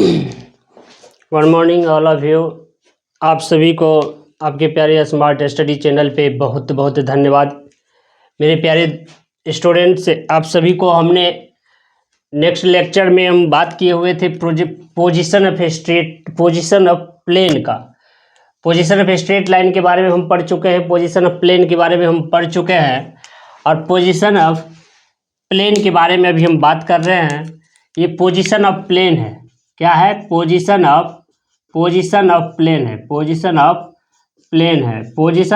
Good morning all of you. आप सभी को आपके प्यारे स्मार्ट स्टडी चैनल पे बहुत बहुत धन्यवाद। मेरे प्यारे स्टूडेंट्स, आप सभी को हमने नेक्स्ट लेक्चर में हम बात किए हुए थे पोजीशन ऑफ प्लेन का। पोजीशन ऑफ स्ट्रेट लाइन के बारे में हम पढ़ चुके हैं, पोजीशन ऑफ प्लेन के बारे में हम पढ़ चुके हैं, और पोजीशन ऑफ प्लेन के बारे में अभी हम बात कर रहे हैं। ये पोजीशन ऑफ प्लेन है। क्या है? पोजीशन ऑफ प्लेन है। पोजीशन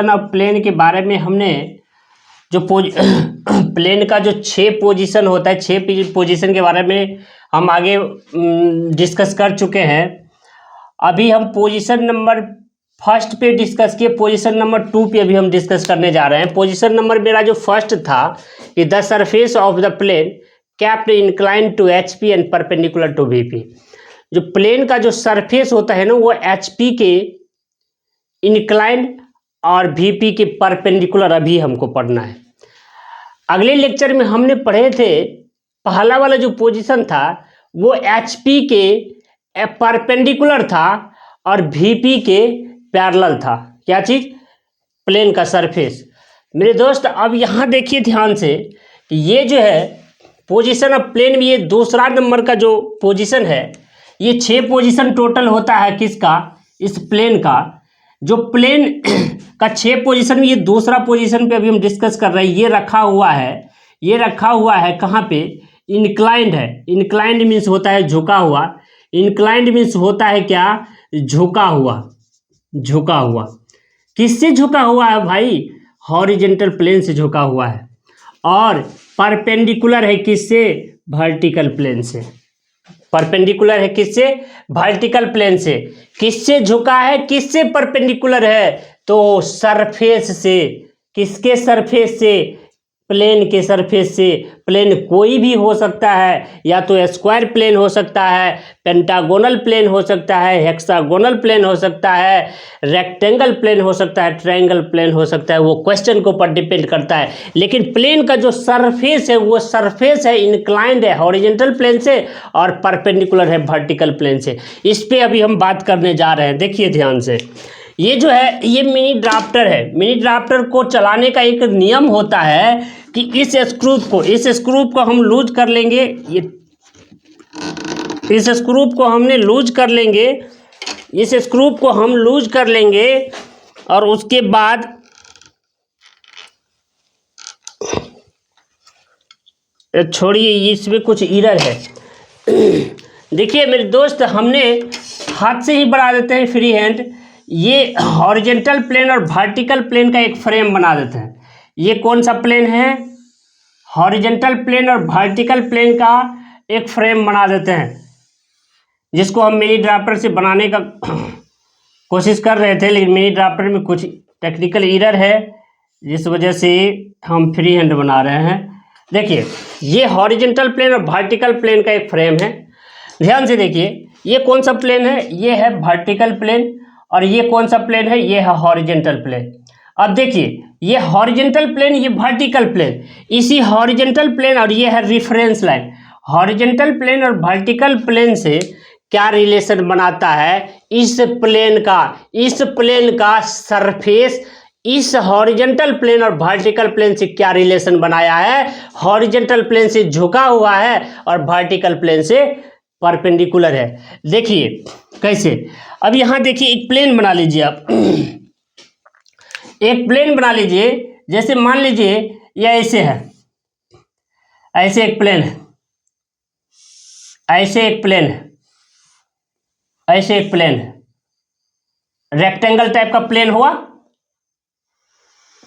ऑफ प्लेन के बारे में हमने जो प्लेन का जो 6 पोजीशन होता है, 6 पोजीशन के बारे में हम आगे डिस्कस कर चुके हैं। अभी हम पोजीशन नंबर 1 पे डिस्कस किए, पोजीशन नंबर 2 पे अभी हम डिस्कस करने जा रहे हैं। पोजीशन नंबर मेरा जो 1 था कि the surface of the plane capped incline to HP and perpendicular to VP। जो प्लेन का जो सरफेस होता है ना, वो HP के इंक्लाइन और VP के परपेंडिकुलर अभी हमको पढ़ना है। अगले लेक्चर में हमने पढ़े थे, पहला वाला जो पोजीशन था वो HP के परपेंडिकुलर था और VP के पैरेलल था। क्या चीज़? प्लेन का सरफेस। मेरे दोस्त, अब यहाँ देखिए ध्यान से कि ये जो है पोजीशन ऑफ प्लेन में ये दूसरा नंबर का जो पोजीशन है, ये 6 पोजीशन टोटल होता है। किसका? इस प्लेन का। जो प्लेन का 6 पोजीशन में ये दूसरा पोजीशन पे अभी हम डिस्कस कर रहे हैं। ये रखा हुआ है कहाँ पे? इंक्लाइंड है। इंक्लाइंड मीन्स होता है झुका हुआ। इंक्लाइंड मीन्स होता है क्या? झुका हुआ। किससे झुका हुआ है भाई? हॉरिजेंटल प्लेन से झुका हुआ है। और परपेंडिकुलर है किससे? वर्टिकल प्लेन से। परपेंडिकुलर है किससे? वर्टिकल प्लेन से। किससे झुका है? किससे परपेंडिकुलर है? तो सरफेस से। किसके सरफेस से? प्लेन के सरफेस से। प्लेन कोई भी हो सकता है, या तो स्क्वायर प्लेन हो सकता है, पेंटागोनल प्लेन हो सकता है, हेक्सागोनल प्लेन हो सकता है, रेक्टेंगल प्लेन हो सकता है, ट्रायंगल प्लेन हो सकता है। वो क्वेश्चन के ऊपर डिपेंड करता है। लेकिन प्लेन का जो सरफेस है, वो सरफेस है इंक्लाइंड है हॉरिजॉन्टल प्लेन से और परपेंडिकुलर है वर्टिकल प्लेन से। इस पे अभी हम बात करने जा रहे हैं। देखिए ध्यान से, ये जो है ये मिनी ड्राफ्टर है। मिनी ड्राफ्टर को चलाने का एक नियम होता है कि इस स्क्रू को हम लूज कर लेंगे। इस स्क्रू को हमने लूज कर लेंगे। इस स्क्रू को हम लूज कर लेंगे और उसके बाद छोड़िए, इसमें कुछ एरर है। देखिए मेरे दोस्त, हमने हाथ से ही बना देते हैं फ्री हैंड। ये हॉरिजॉन्टल प्लेन और वर्टिकल प्लेन का एक फ्रेम बना देते हैं। ये कौन सा प्लेन है? हॉरिजॉन्टल प्लेन और वर्टिकल प्लेन का एक फ्रेम बना देते हैं, जिसको हम मिनी ड्राफ्टर से बनाने का कोशिश कर रहे थे। लेकिन मिनी ड्राफ्टर में कुछ टेक्निकल एरर है, जिस वजह से हम फ्री हैंड बना रहे हैं। देखिए, ये हॉरिजॉन्टल प्लेन और वर्टिकल प्लेन का एक फ्रेम है। ध्यान से देखिए, ये कौन सा प्लेन है? ये है वर्टिकल प्लेन। और ये कौन सा प्लेन है? ये है हॉरिजॉन्टल प्लेन। अब देखिए, ये हॉरिजॉन्टल प्लेन, ये वर्टिकल प्लेन, इसी हॉरिजॉन्टल प्लेन और ये है रेफरेंस लाइन। हॉरिजॉन्टल प्लेन और वर्टिकल प्लेन से क्या रिलेशन बनाता है? इस प्लेन का सरफेस इस हॉरिजॉन्टल प्लेन और वर्टिकल प्लेन से क्या रिलेशन बनाया है? हॉरिजॉन्टल प्लेन से झुका हुआ है और वर्टिकल प्लेन से परपेंडिकुलर है। देखिए कैसे। अब यहां देखिए, एक प्लेन बना लीजिए आप। एक प्लेन बना लीजिए, जैसे मान लीजिए ये ऐसे है, ऐसे एक प्लेन है, ऐसे एक प्लेन है, ऐसे एक प्लेन है। रेक्टेंगल टाइप का प्लेन हुआ,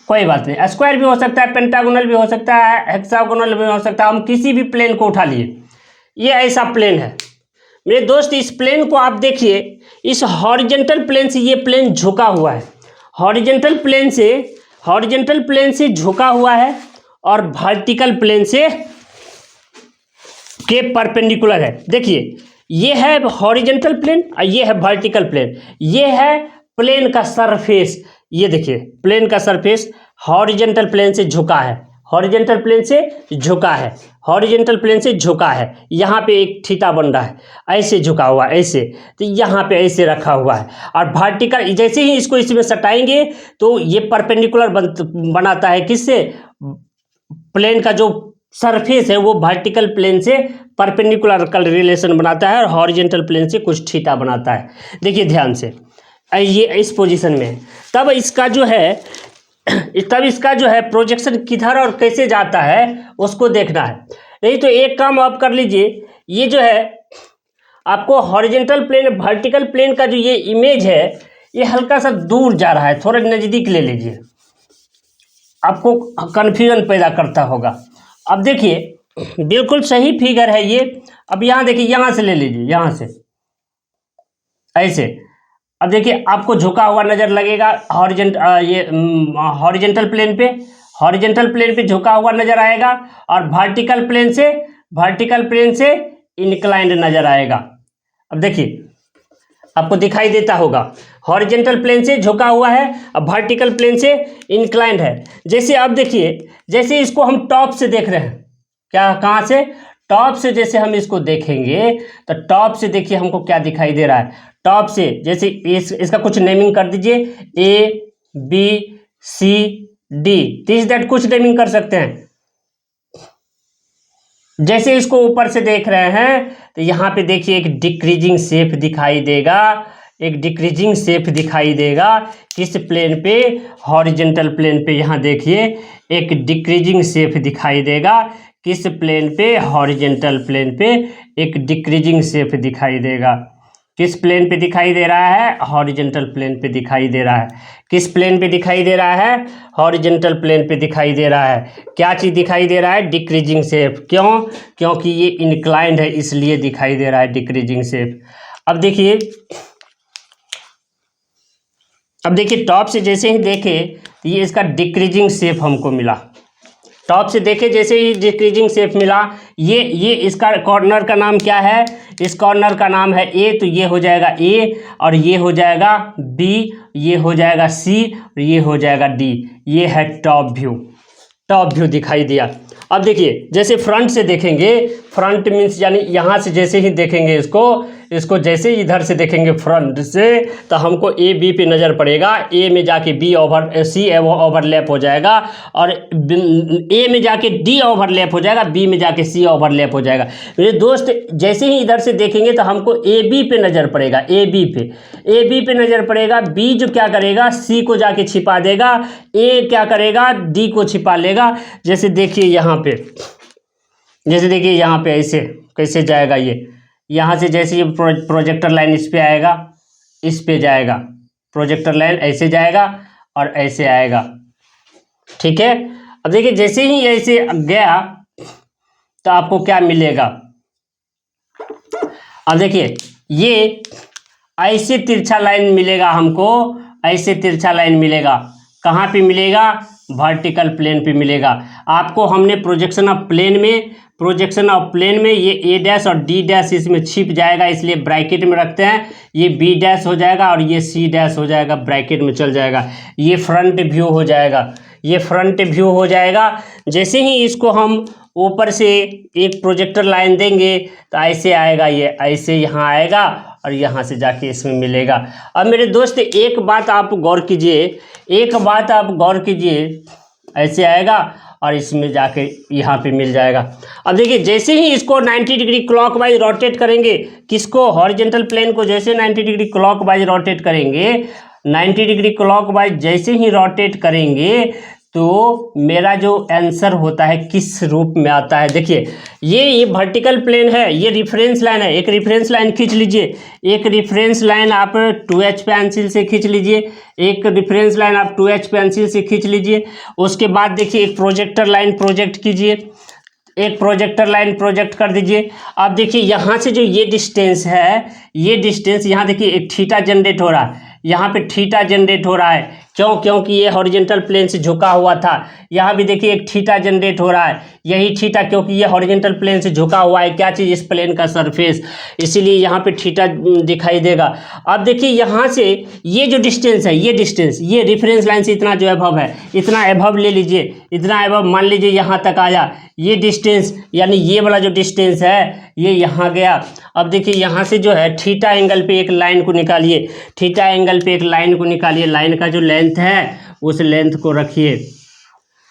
कोई बात नहीं। स्क्वायर भी हो सकता है, पेंटागोनल भी हो सकता है, हेक्सागोनल भी हो सकता है। हम किसी भी प्लेन को उठा लिए, ये ऐसा प्लेन है। मेरे दोस्त, इस प्लेन को आप देखिए, इस हॉरिजॉन्टल प्लेन से ये प्लेन झुका हुआ है। हॉरिजॉन्टल प्लेन से झुका हुआ है और वर्टिकल प्लेन से के परपेंडिकुलर है। देखिए, ये है हॉरिजॉन्टल प्लेन और ये है वर्टिकल प्लेन। ये है प्लेन का सरफेस। ये देखिए, प्लेन का सरफेस हॉरिजॉन्टल प्लेन से झुका है। हॉरिजेंटल प्लेन से झुका है, हॉरिजेंटल प्लेन से झुका है, यहाँ पे एक थीटा बन रहा है, ऐसे झुका हुआ है ऐसे, तो यहाँ पे ऐसे रखा हुआ है। और वर्टिकल जैसे ही इसको इसमें सटाएंगे तो ये परपेंडिकुलर बनाता है, किससे? प्लेन का जो सरफेस है वो वर्टिकल प्लेन से परपेंडिकुलर का रिलेशन बनाता है और हॉरिजेंटल प्लेन से कुछ थीटा बनाता है। देखिए ध्यान से, ये इस पोजीशन में है, तब इसका जो है प्रोजेक्शन किधर और कैसे जाता है उसको देखना है। नहीं तो एक काम आप कर लीजिए, ये जो है आपको हॉरिजेंटल प्लेन वर्टिकल प्लेन का जो ये इमेज है ये हल्का सा दूर जा रहा है, थोड़ा नज़दीक ले लीजिए, आपको कन्फ्यूजन पैदा करता होगा। अब देखिए बिल्कुल सही फिगर है ये। अब यहाँ देखिए, यहाँ से ले लीजिए, यहाँ से ऐसे। अब देखिए आपको झुका हुआ नज़र लगेगा हॉरिजेंटल प्लेन पे झुका हुआ नज़र आएगा और वर्टिकल प्लेन से इंक्लाइंड नज़र आएगा। अब देखिए आपको दिखाई देता होगा, हॉरिजेंटल प्लेन से झुका हुआ है और वर्टिकल प्लेन से इंक्लाइंड है। जैसे अब देखिए, जैसे इसको हम टॉप से देख रहे हैं, क्या कहाँ से? टॉप से जैसे हम इसको देखेंगे तो टॉप से देखिए हमको क्या दिखाई दे रहा है। टॉप से जैसे इसका कुछ नेमिंग कर दीजिए, A B C D, this that, कुछ नेमिंग कर सकते हैं। जैसे इसको ऊपर से देख रहे हैं तो यहाँ पे देखिए एक डिक्रीजिंग शेप दिखाई देगा, किस प्लेन पे? हॉरिजेंटल प्लेन पे। यहाँ देखिए एक डिक्रीजिंग शेप दिखाई देगा, किस प्लेन पे? हॉरिजेंटल प्लेन पे एक डिक्रीजिंग शेप दिखाई देगा। किस प्लेन पे दिखाई दे रहा है? हॉरिजेंटल प्लेन पे दिखाई दे रहा है। किस प्लेन पे दिखाई दे रहा है? हॉरिजेंटल प्लेन पे दिखाई दे रहा है। क्या चीज़ दिखाई दे रहा है? Decreasing shape. क्यों? क्योंकि ये इंक्लाइंड है इसलिए दिखाई दे रहा है डिक्रीजिंग शेप। अब देखिए टॉप से जैसे ही देखे तो ये इसका डिक्रीजिंग शेप हमको मिला। टॉप से देखे जैसे ही डिक्रीजिंग शेप मिला। ये इसका कॉर्नर का नाम क्या है? इस कॉर्नर का नाम है ए, तो ये हो जाएगा ए और ये हो जाएगा बी, ये हो जाएगा सी और ये हो जाएगा डी। ये है टॉप व्यू दिखाई दिया। अब देखिए जैसे फ्रंट से देखेंगे, फ्रंट मीन्स यानी यहाँ से जैसे ही देखेंगे इसको जैसे ही इधर से देखेंगे फ्रंट से तो हमको ए बी पे नज़र पड़ेगा। ए में जाके बी सी ओवरलैप हो जाएगा और ए में जाके डी ओवरलैप हो जाएगा, बी में जाके सी ओवरलैप हो जाएगा। मेरे दोस्त जैसे ही इधर से देखेंगे तो हमको ए बी पे नज़र पड़ेगा, ए बी पे नज़र पड़ेगा। बी जो क्या करेगा? सी को जाके छिपा देगा, ए क्या करेगा? डी को छिपा लेगा। जैसे देखिए यहाँ पे ऐसे कैसे जाएगा ये, यहाँ से जैसे ये प्रोजेक्टर लाइन इस पे आएगा, इस पे जाएगा, प्रोजेक्टर लाइन ऐसे जाएगा और ऐसे आएगा, ठीक है। अब देखिए जैसे ही ऐसे गया तो आपको क्या मिलेगा? अब देखिए ये ऐसे तिरछा लाइन मिलेगा हमको, ऐसे तिरछा लाइन मिलेगा। कहाँ पे मिलेगा? वर्टिकल प्लेन पे मिलेगा। आपको हमने प्रोजेक्शन ऑफ प्लेन में ये ए डैश और डी डैश इसमें छिप जाएगा इसलिए ब्रैकेट में रखते हैं। ये बी डैश हो जाएगा और ये सी डैश हो जाएगा, ब्रैकेट में चल जाएगा। ये फ्रंट व्यू हो जाएगा। जैसे ही इसको हम ऊपर से एक प्रोजेक्टर लाइन देंगे तो ऐसे आएगा, ये ऐसे यहाँ आएगा और यहाँ से जाके इसमें मिलेगा। अब मेरे दोस्त एक बात आप गौर कीजिए, ऐसे आएगा और इसमें जाके यहाँ पे मिल जाएगा। अब देखिए जैसे ही इसको 90 डिग्री क्लॉकवाइज रोटेट करेंगे, किसको? हॉरिजेंटल प्लेन को जैसे 90 डिग्री क्लॉकवाइज रोटेट करेंगे, 90 डिग्री क्लॉकवाइज जैसे ही रोटेट करेंगे तो मेरा जो आंसर होता है किस रूप में आता है? देखिए ये वर्टिकल प्लेन है, ये रेफरेंस लाइन है। एक रेफरेंस लाइन खींच लीजिए, एक रेफरेंस लाइन आप 2H पेंसिल से खींच लीजिए। उसके बाद देखिए एक प्रोजेक्टर लाइन प्रोजेक्ट कीजिए, एक प्रोजेक्टर लाइन प्रोजेक्ट कर दीजिए। अब देखिए यहाँ से जो ये डिस्टेंस है, ये डिस्टेंस यहाँ देखिए एक थीटा जनरेट हो रहा है, यहाँ पे थीटा जनरेट हो रहा है। क्यों? क्योंकि ये हॉरिजेंटल प्लेन से झुका हुआ था। यहाँ भी देखिए एक थीटा जनरेट हो रहा है, यही थीटा, क्योंकि ये हॉरिजेंटल प्लेन से झुका हुआ है। क्या चीज़? इस प्लेन का सरफेस, इसीलिए यहाँ पे थीटा दिखाई देगा। अब देखिए यहाँ से ये जो डिस्टेंस है, ये रेफरेंस लाइन से इतना जो एबव है, इतना एबव ले लीजिए, इतना है, मान लीजिए यहाँ तक आया, ये डिस्टेंस यानी ये वाला जो डिस्टेंस है ये यहाँ गया। अब देखिए यहाँ से जो है थीटा एंगल पे एक लाइन को निकालिए, थीटा एंगल पे एक लाइन को निकालिए, लाइन का जो लेंथ है उस लेंथ को रखिए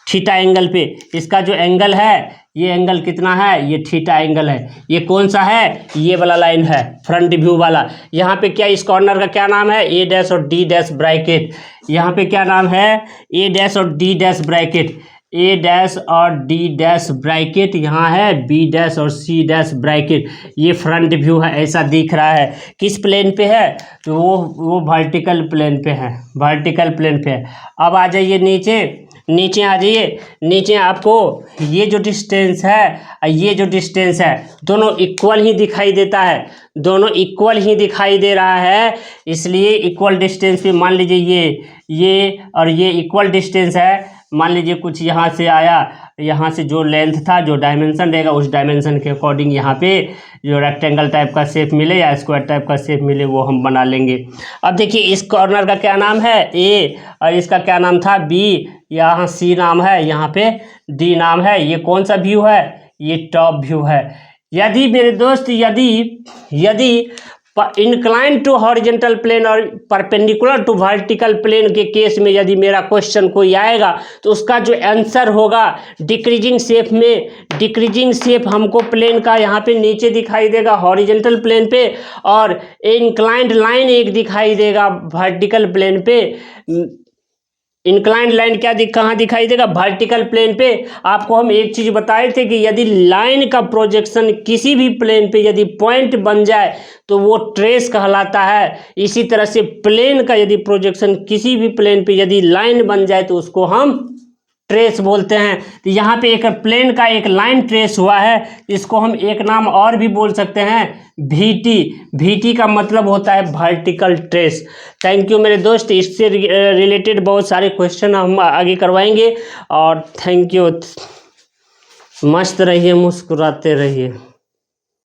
थीटा एंगल पे। इसका जो एंगल है ये एंगल कितना है, ये थीटा एंगल है। ये कौन सा है, ये वाला लाइन है फ्रंट व्यू वाला। यहाँ पे क्या, इस कॉर्नर का क्या नाम है, ए डैश और डी डैश ब्रैकेट। यहाँ पे क्या नाम है, ए डैश और डी डैश ब्रैकेट, ए डैश और डी डैश ब्रैकेट। यहाँ है बी डैश और सी डैश ब्रैकेट। ये फ्रंट व्यू है, ऐसा दिख रहा है। किस प्लेन पे है, तो वो वर्टिकल प्लेन पे है, वर्टिकल प्लेन पे है। अब आ जाइए नीचे आ जाइए। नीचे आपको ये जो डिस्टेंस है ये जो डिस्टेंस है दोनों इक्वल ही दिखाई देता है, दोनों इक्वल ही दिखाई दे रहा है। इसलिए इक्वल डिस्टेंस पे मान लीजिए ये और ये इक्वल डिस्टेंस है। मान लीजिए कुछ यहाँ से आया, यहाँ से जो लेंथ था, जो डायमेंशन रहेगा उस डायमेंशन के अकॉर्डिंग यहाँ पे जो रेक्टेंगल टाइप का शेप मिले या स्क्वायर टाइप का शेप मिले वो हम बना लेंगे। अब देखिए इस कॉर्नर का क्या नाम है, ए, और इसका क्या नाम था, बी। यहाँ सी नाम है, यहाँ पे डी नाम है। ये कौन सा व्यू है, ये टॉप व्यू है। यदि मेरे दोस्त यदि इंक्लाइन टू हॉरिजॉन्टल प्लेन और परपेंडिकुलर टू वर्टिकल प्लेन के केस में यदि मेरा क्वेश्चन कोई आएगा तो उसका जो आंसर होगा डिक्रीजिंग शेप में, डिक्रीजिंग शेप हमको प्लेन का यहाँ पे नीचे दिखाई देगा हॉरिजॉन्टल प्लेन पे, और इंक्लाइंड लाइन एक दिखाई देगा वर्टिकल प्लेन पे। इंक्लाइंड लाइन कहाँ दिखाई देगा, वर्टिकल प्लेन पे। आपको हम एक चीज बताए थे कि यदि लाइन का प्रोजेक्शन किसी भी प्लेन पे यदि पॉइंट बन जाए तो वो ट्रेस कहलाता है। इसी तरह से प्लेन का यदि प्रोजेक्शन किसी भी प्लेन पे यदि लाइन बन जाए तो उसको हम ट्रेस बोलते हैं। तो यहाँ पे एक प्लेन का एक लाइन ट्रेस हुआ है, इसको हम एक नाम और भी बोल सकते हैं, VT। VT का मतलब होता है वर्टिकल ट्रेस। थैंक यू मेरे दोस्त, इससे रिलेटेड बहुत सारे क्वेश्चन हम आगे करवाएंगे। और थैंक यू, मस्त रहिए, मुस्कुराते रहिए।